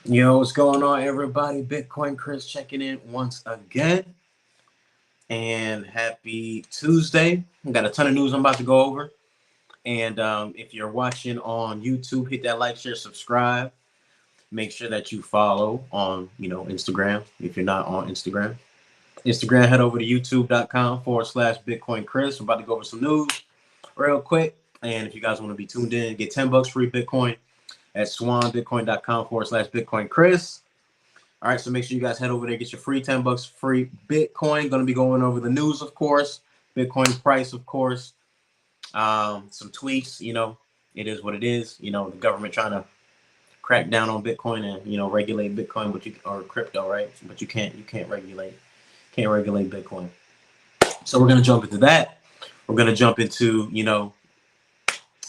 Yo, what's going on, everybody? Bitcoin Chris checking in once again. And happy Tuesday. We got a ton of news I'm about to go over. And if you're watching on YouTube, hit that like, share, subscribe. Make sure that you follow on, Instagram if you're not on Instagram. Instagram, head over to youtube.com/, Bitcoin Chris. I'm about to go over some news real quick. And if you guys want to be tuned in, get $10 free Bitcoin at swanbitcoin.com/, Bitcoin Chris. All right, so make sure you guys head over there, get your free $10 free Bitcoin. Going to be going over the news, of course, Bitcoin's price, of course, some tweets. It is what it is. The government trying to crack down on Bitcoin and regulate Bitcoin, but or crypto, right? But you can't regulate Bitcoin. So we're gonna jump into that. We're gonna jump into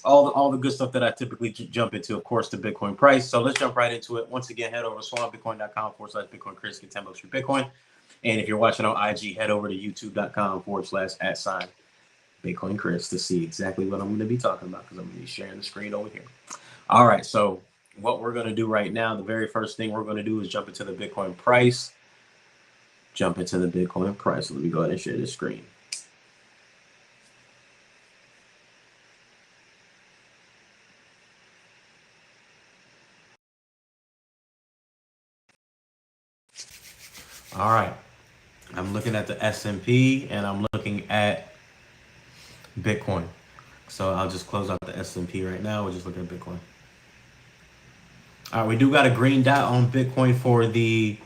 all the good stuff that I typically jump into, of course, the Bitcoin price. So let's jump right into it. Once again, head over to swanbitcoin.com/, Bitcoin Chris, get $10 for Bitcoin. And if you're watching on IG, head over to youtube.com/@ Bitcoin Chris to see exactly what I'm going to be talking about, because I'm going to be sharing the screen over here. All right, so what we're going to do right now, the very first thing we're going to do is jump into the Bitcoin price. Let me go ahead and share this screen. All right, I'm looking at the S&P and I'm looking at Bitcoin. So I'll just close out the S&P right now. We'll just look at Bitcoin. All right, we do got a green dot on Bitcoin for the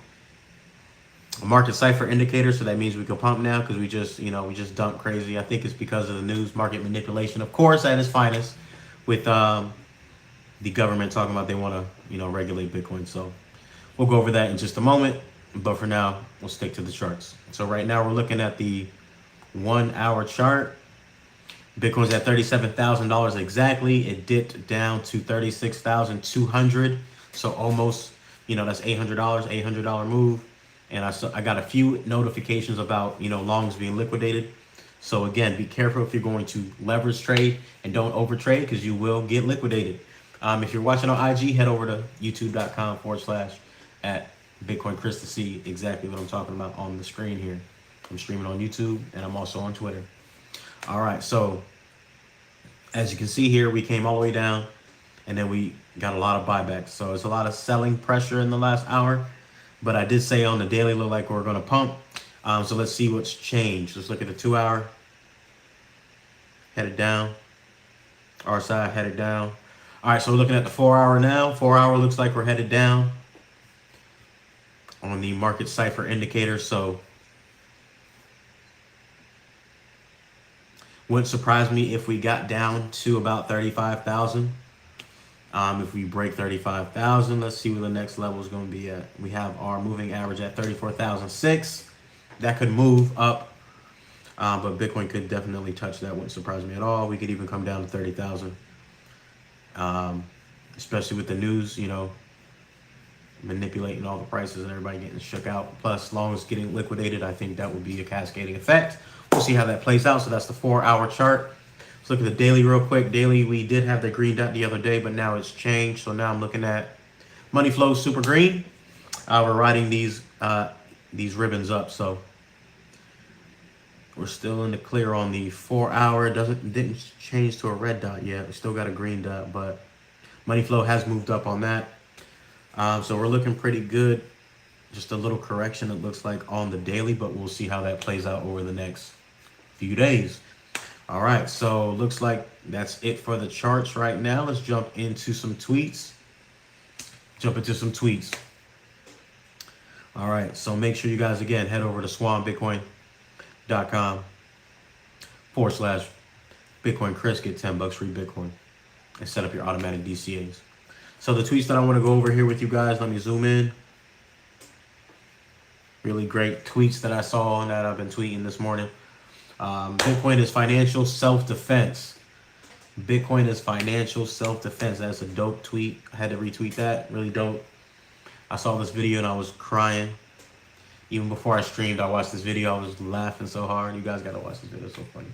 market cipher indicator, so that means we can pump now because we just dumped crazy. I think it's because of the news market manipulation, of course, at its finest, with the government talking about they want to regulate Bitcoin. So we'll go over that in just a moment, but for now we'll stick to the charts. So right now we're looking at the 1 hour chart. Bitcoin's at $37,000 exactly. It dipped down to 36,200. So almost, that's $800, $800 move. And I got a few notifications about, longs being liquidated. So again, be careful if you're going to leverage trade and don't overtrade, because you will get liquidated. If you're watching on IG, head over to youtube.com/@ Bitcoin Chris to see exactly what I'm talking about on the screen here. I'm streaming on YouTube and I'm also on Twitter. All right, so as you can see here, we came all the way down and then we got a lot of buybacks. So it's a lot of selling pressure in the last hour. But I did say on the daily, look like we're going to pump. So let's see what's changed. Let's look at the 2 hour. Headed down. RSI headed down. All right, so we're looking at the 4 hour now. 4 hour looks like we're headed down on the market cipher indicator. So wouldn't surprise me if we got down to about 35,000. If we break 35,000, let's see where the next level is going to be at. We have our moving average at 34,006. That could move up, but Bitcoin could definitely touch that. Wouldn't surprise me at all. We could even come down to 30,000, especially with the news, manipulating all the prices and everybody getting shook out. Plus, long as getting liquidated, I think that would be a cascading effect. We'll see how that plays out. So that's the 4 hour chart. Let's look at the daily real quick. Daily, we did have the green dot the other day, but now it's changed. So now I'm looking at money flow super green. We're riding these ribbons up, so we're still in the clear on the 4 hour. Didn't change to a red dot yet. We still got a green dot, but money flow has moved up on that. So we're looking pretty good. Just a little correction, it looks like, on the daily, but we'll see how that plays out over the next few days. All right, so looks like that's it for the charts right now. Let's jump into some tweets. All right, so make sure you guys, again, head over to swanbitcoin.com / Bitcoin Chris, get $10 free Bitcoin, and set up your automatic DCAs. So the tweets that I want to go over here with you guys, let me zoom in. Really great tweets that I saw and that I've been tweeting this morning. Bitcoin is financial self-defense. Bitcoin is financial self-defense. That's a dope tweet. I had to retweet that. Really dope. I saw this video and I was crying. Even before I streamed, I watched this video. I was laughing so hard. You guys got to watch this video. It's so funny.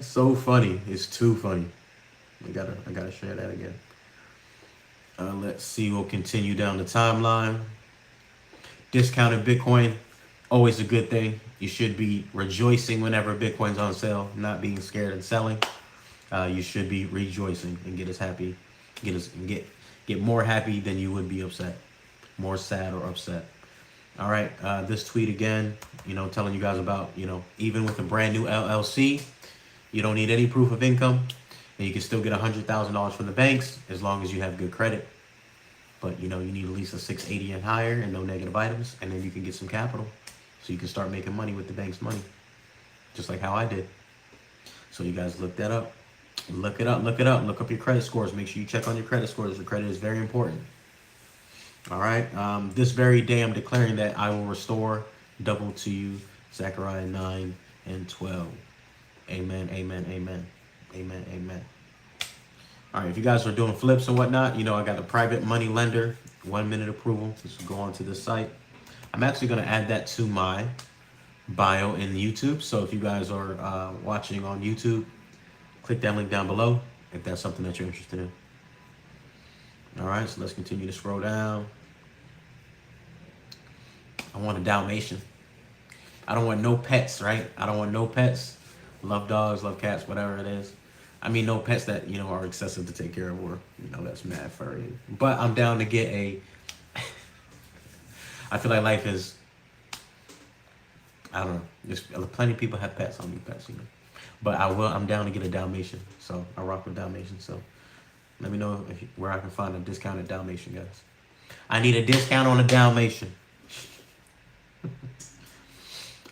So funny. It's too funny. I gotta share that again. Let's see. We'll continue down the timeline. Discounted Bitcoin, always a good thing. You should be rejoicing whenever Bitcoin's on sale, not being scared and selling. You should be rejoicing and get as happy, get more happy than you would be upset, more sad or upset. All right, this tweet again, telling you guys about, even with a brand new LLC, you don't need any proof of income, and you can still get $100,000 from the banks as long as you have good credit. But you need at least a 680 and higher and no negative items, and then you can get some capital, so you can start making money with the bank's money, just like how I did. So you guys look that up. Look it up, look it up. Look up your credit scores. Make sure you check on your credit scores. Your credit is very important. All right. This very day I'm declaring that I will restore double to you. Zechariah 9 and 12. Amen, amen, amen. Amen, amen. All right, if you guys are doing flips and whatnot, I got a private money lender, 1 minute approval. Just go on to the site. I'm actually going to add that to my bio in YouTube. So if you guys are watching on YouTube, click that link down below if that's something that you're interested in. All right, so let's continue to scroll down. I want a Dalmatian. I don't want no pets, right? I don't want no pets. Love dogs, love cats, whatever it is. I mean, no pets that, are excessive to take care of or, that's mad furry. But I'm down to get I feel like life is, I don't know. There's plenty of people have pets. I don't need pets, But I'm down to get a Dalmatian. So I rock with Dalmatian. So let me know where I can find a discounted Dalmatian, guys. I need a discount on a Dalmatian.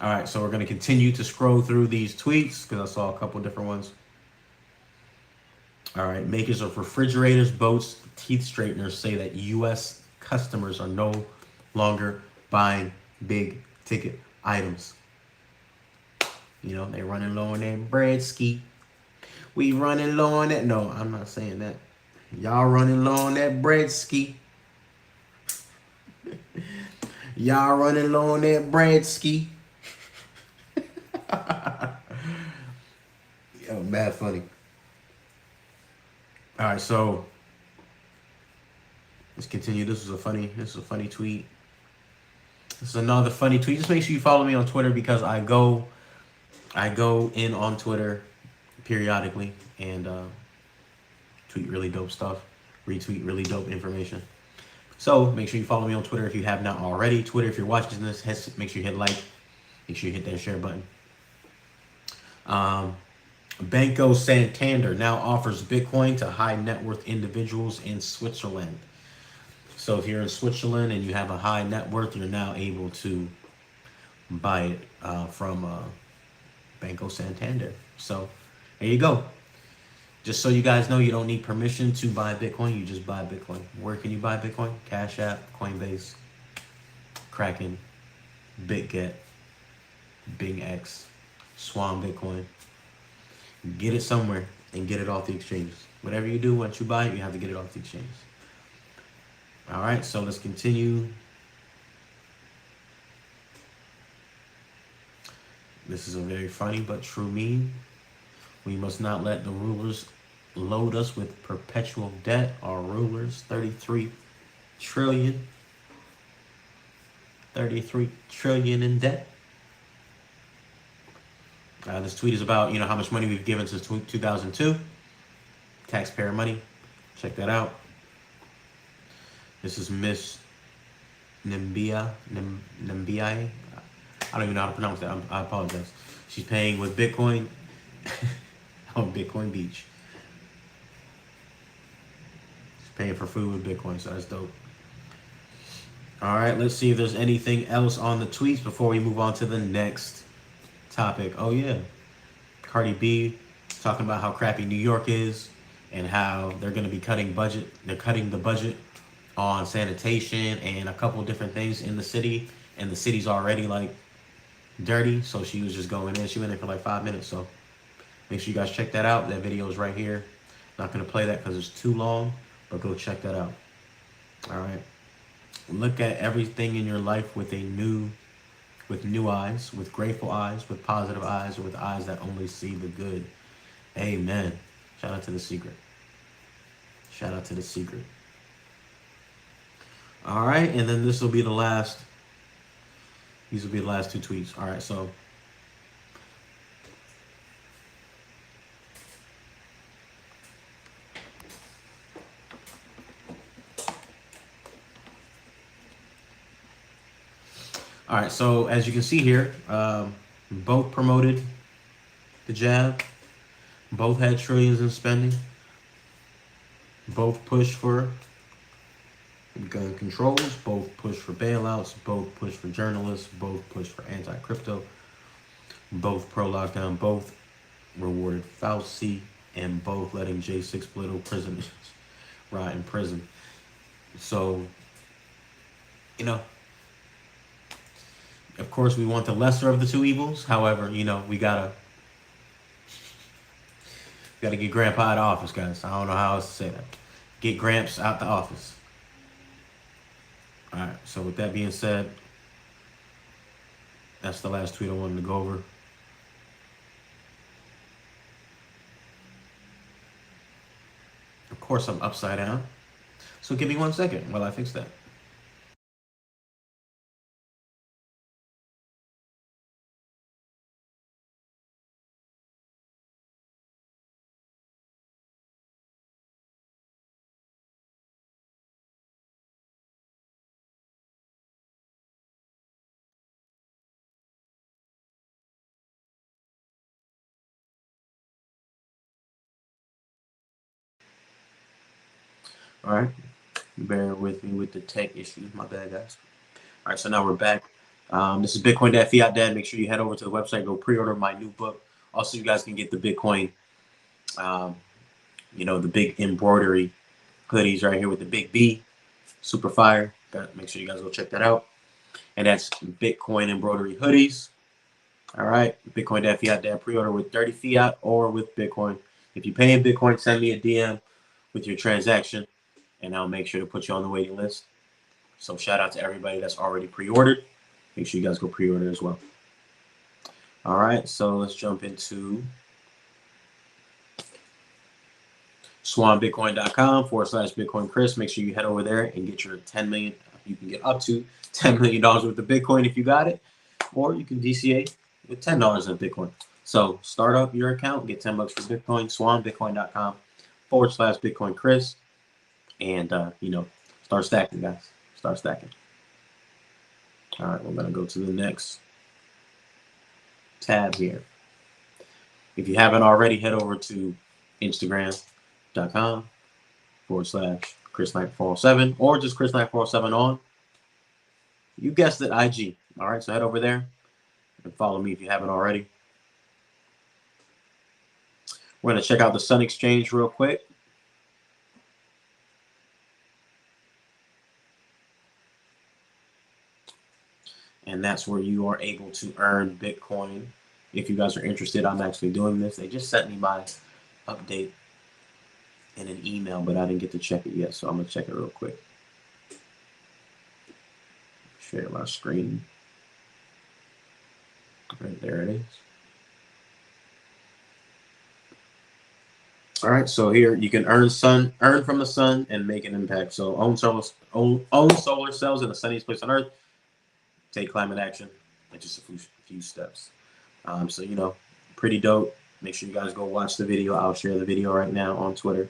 All right, so we're going to continue to scroll through these tweets because I saw a couple different ones. All right, makers of refrigerators, boats, teeth straighteners say that U.S. customers are no longer buying big ticket items. They running low on that bread ski. We running low on that. No, I'm not saying that. Y'all running low on that bread ski. Y'all running low on that bread ski. Yo, mad funny. All right, so let's continue. This is a funny tweet. This is another funny tweet. Just make sure you follow me on Twitter because I go in on Twitter periodically and tweet really dope stuff, retweet really dope information. So make sure you follow me on Twitter if you have not already. Twitter, if you're watching this, make sure you hit like. Make sure you hit that share button. Banco Santander now offers Bitcoin to high net worth individuals in Switzerland. So if you're in Switzerland and you have a high net worth, you're now able to buy it from Banco Santander. So there you go. Just so you guys know, you don't need permission to buy Bitcoin. You just buy Bitcoin. Where can you buy Bitcoin? Cash App, Coinbase, Kraken, BitGet, BingX, Swan Bitcoin. Get it somewhere and get it off the exchanges. Whatever you do, once you buy it, you have to get it off the exchanges. All right, so let's continue. This is a very funny but true meme. We must not let the rulers load us with perpetual debt. Our rulers, 33 trillion. 33 trillion in debt. This tweet is about, how much money we've given since 2002. Taxpayer money. Check that out. This is Miss Nimbia. I don't even know how to pronounce that. I apologize. She's paying with Bitcoin on Bitcoin Beach. She's paying for food with Bitcoin, so that's dope. All right, let's see if there's anything else on the tweets before we move on to the next topic. Oh yeah, Cardi B talking about how crappy New York is and how they're going to be cutting budget. They're cutting the budget on sanitation and a couple different things in the city, and the city's already like dirty. So she was just going in. She went in for like 5 minutes. So make sure you guys check that out. That video is right here. Not going to play that because it's too long, but go check that out. All right. Look at everything in your life with a new with new eyes, with grateful eyes, with positive eyes, or with eyes that only see the good. Amen. Shout out to the secret. Shout out to the secret. All right, and then this will be the last. These will be the last two tweets. All right, so all right, so as you can see here, both promoted the jab, both had trillions in spending, both pushed for gun controls, both pushed for bailouts, both pushed for journalists, both pushed for anti-crypto, both pro-lockdown, both rewarded Fauci, and both letting J6 political prisoners rot in prison. So, you know, of course, we want the lesser of the two evils. However, we gotta get Grandpa out of office, guys. I don't know how else to say that. Get Gramps out the office. All right. So with that being said, that's the last tweet I wanted to go over. Of course, I'm upside down. So give me 1 second while I fix that. All right. Bear with me with the tech issues. My bad, guys. All right. So now we're back. This is Bitcoin Dad, Fiat Dad. Make sure you head over to the website, go pre-order my new book. Also, you guys can get the Bitcoin, um, the big embroidery hoodies right here with the big B. Super fire. Make sure you guys go check that out. And that's Bitcoin embroidery hoodies. All right. Bitcoin Dad, Fiat Dad. Pre-order with Dirty Fiat or with Bitcoin. If you pay in Bitcoin, send me a DM with your transaction, and I'll make sure to put you on the waiting list. So shout out to everybody that's already pre-ordered. Make sure you guys go pre-order as well. All right, so let's jump into swanbitcoin.com/Bitcoin Chris. Make sure you head over there and get your 10 million. You can get up to $10 million worth of Bitcoin if you got it, or you can DCA with $10 of Bitcoin. So start up your account, get $10 for Bitcoin, swanbitcoin.com/Bitcoin Chris, and start stacking, guys. Start stacking. All right, we're gonna go to the next tab here. If you haven't already, head over to Instagram.com/Chris Knight 407 or just Chris Knight 407 on. You guessed it, IG. All right, so head over there and follow me if you haven't already. We're gonna check out the Sun Exchange real quick. And that's where you are able to earn Bitcoin. If you guys are interested, I'm actually doing this. They just sent me my update in an email, but I didn't get to check it yet, so I'm gonna check it real quick. Share my screen. Right there it is. All right, so here you can earn from the sun, and make an impact. So own solar cells in the sunniest place on Earth. Take climate action in just a few steps. So pretty dope. Make sure you guys go watch the video. I'll share the video right now on Twitter.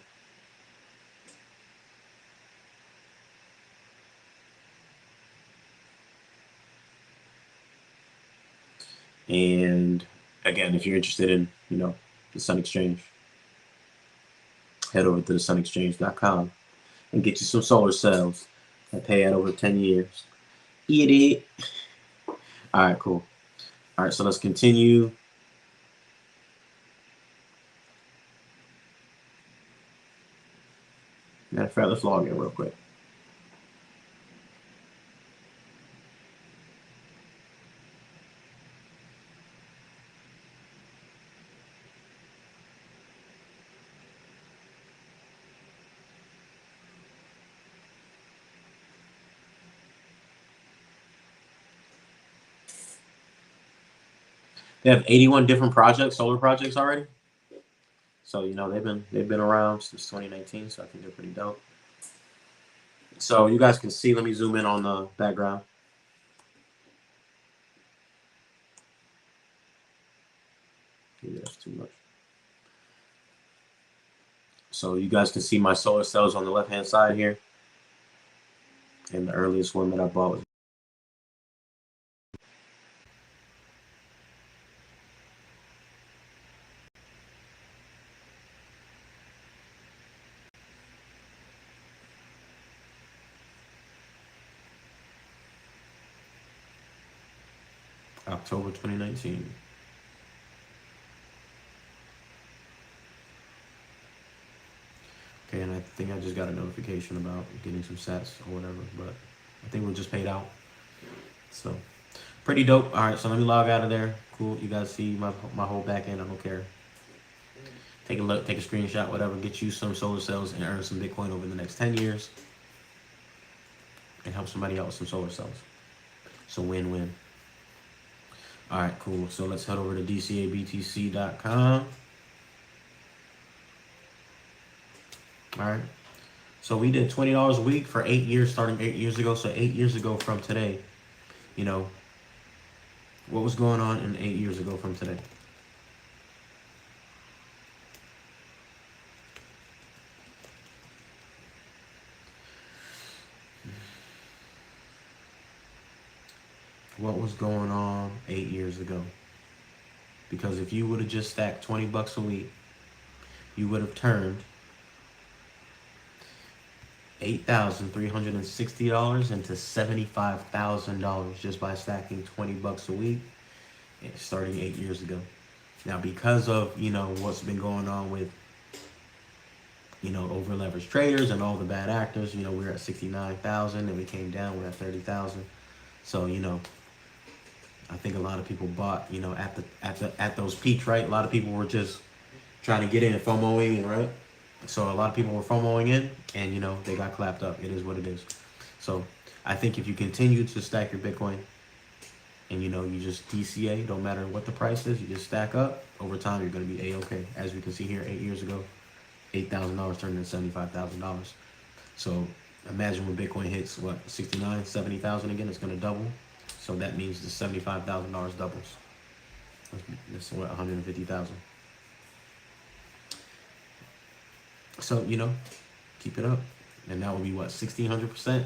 And again, if you're interested in the Sun Exchange, head over to thesunexchange.com and get you some solar cells that pay out over 10 years. Eat it. All right, cool. All right, so let's continue. Matter of fact, let's log in real quick. They have 81 different projects, solar projects already. So they've been around since 2019. So I think they're pretty dope. So you guys can see. Let me zoom in on the background. Maybe that's too much. So you guys can see my solar cells on the left hand side here. And the earliest one that I bought was October 2019. Okay, and I think I just got a notification about getting some sats or whatever, but I think we're just paid out. So pretty dope. All right, so let me log out of there. Cool. You guys see my whole back end. I don't care. Take a look, take a screenshot, whatever. Get you some solar cells and earn some Bitcoin over the next 10 years, and help somebody out with some solar cells. So win-win. All right, cool. So let's head over to dcabtc.com. All right. So we did $20 a week for 8 years, starting 8 years ago. So 8 years ago from today, you know, what was going on in 8 years ago from today? What was going on 8 years ago? Because if you would have just stacked $20 a week, you would have turned $8,360 into $75,000 just by stacking $20 a week, starting 8 years ago. Now, because of what's been going on with over leveraged traders and all the bad actors, we're at 69,000 and we came down. We're at 30,000. So I think a lot of people bought at those peaks, right? A lot of people were just trying to get in, FOMOing, right? So a lot of people were FOMOing in, and they got clapped up. It is what it is. So I think if you continue to stack your Bitcoin, and you just DCA, don't matter what the price is, you just stack up. Over time, you're going to be A-okay. As we can see here, 8 years ago, $8,000 turned into $75,000. So imagine when Bitcoin hits what, 69, 70,000 again, it's going to double. So that means the $75,000 doubles. That's what, 150,000. So keep it up, and that will be what, 1,600%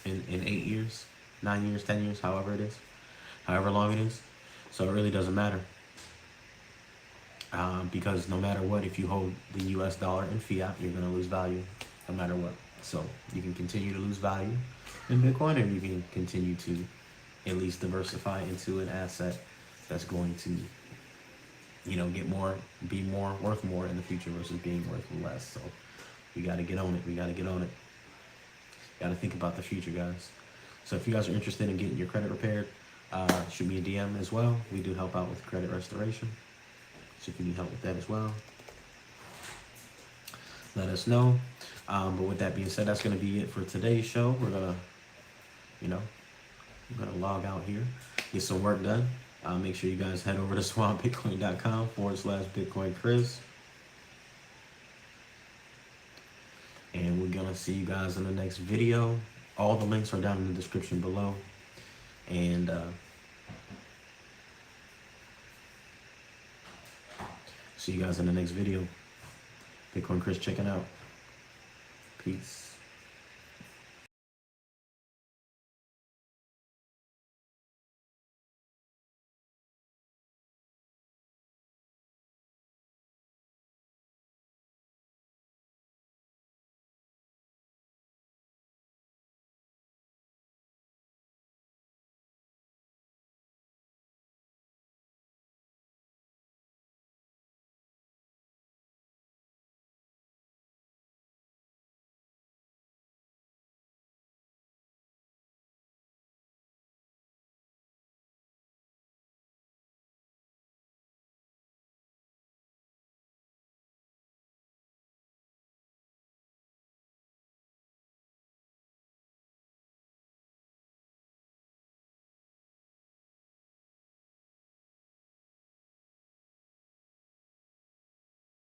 in 8 years, 9 years, 10 years, however it is, however long it is. So it really doesn't matter, because no matter what, if you hold the U.S. dollar in fiat, you're going to lose value, no matter what. So you can continue to lose value in Bitcoin, or you can continue to at least diversify into an asset that's going to get more, be more, worth more in the future versus being worth less. So we got to get on it. We got to get on it. Got to think about the future, guys. So if you guys are interested in getting your credit repaired, shoot me a DM as well. We do help out with credit restoration. So if you need help with that as well, let us know. But with that being said, that's going to be it for today's show. We're going to, I'm going to log out here, get some work done. Make sure you guys head over to swanbitcoin.com/Bitcoin Chris. And we're going to see you guys in the next video. All the links are down in the description below. And see you guys in the next video. Bitcoin Chris checking out. Peace.